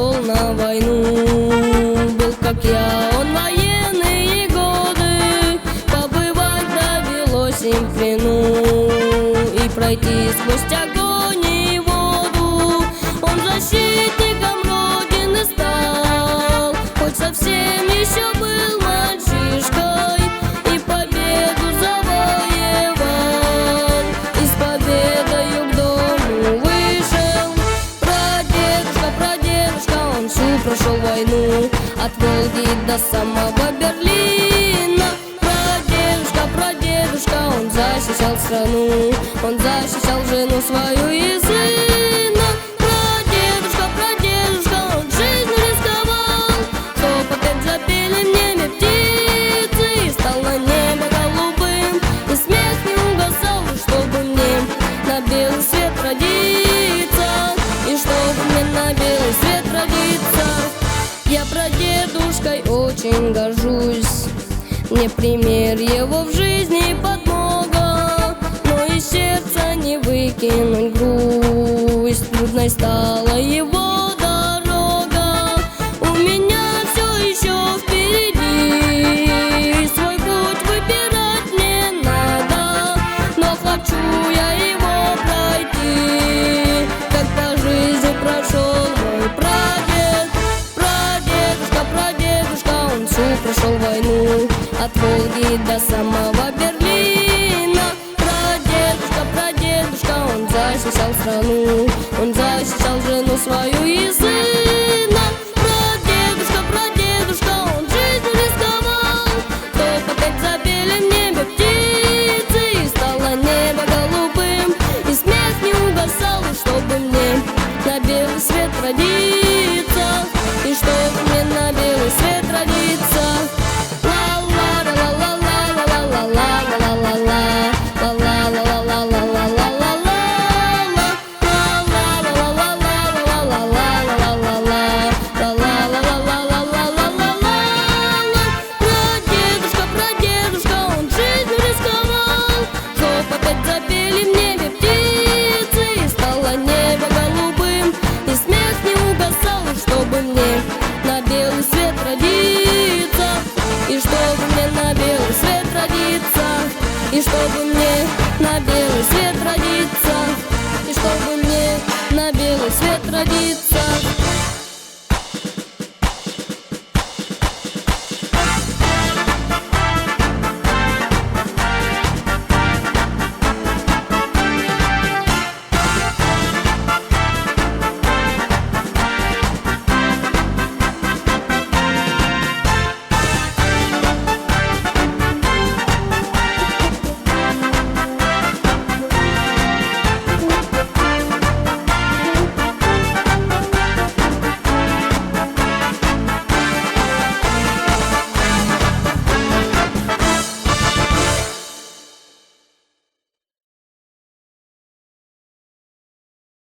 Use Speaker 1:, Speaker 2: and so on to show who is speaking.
Speaker 1: пошел на войну. Был как я, он военные годы, побывать довелось им в плену и пройти сквозь огонь и воду. Он защитником Родины стал, хоть совсем еще был мальчишкой, и победу завоевал, и с победою к дому вышел. Прадедушка, он всю прошел войну, от Волги до самого Берлина. Прадедушка, он защищал страну, он защищал жену свою и сына. Прадедушка, он жизнью рисковал, чтоб опять запели в небе птицы, и стал на небо голубым, и смех не угасал, чтобы мне на белый свет родиться, и чтобы мне на белый свет родиться. Я прадедушкой очень горжусь, мне пример его в жизни подмога, но из сердца не выкинуть грусть, трудной стала его дорога. У меня все еще впереди, свой путь выбирать мне надо, но хочу я его пройти, как по жизни прошел мой прадед. Прадедушка, он всю прошел войну, от Волги до самого Берлина. Прадедушка, он защищал страну, он защищал жену свою и сына. Прадедушка, он жизнью рисковал, чтоб опять запели в небе птицы, и стало небо голубым, и смех не угасал, чтобы мне на белый свет родиться, и чтобы мне на белый свет родиться. Прадедушка, он жизнью рисковал, чтоб опять запели в небе птицы, и стало небо голубым, и смех не угасал, чтобы мне на белый свет родиться, и чтобы мне на белый свет родиться, и чтобы мне на белый свет родиться, и чтобы мне на белый свет родиться.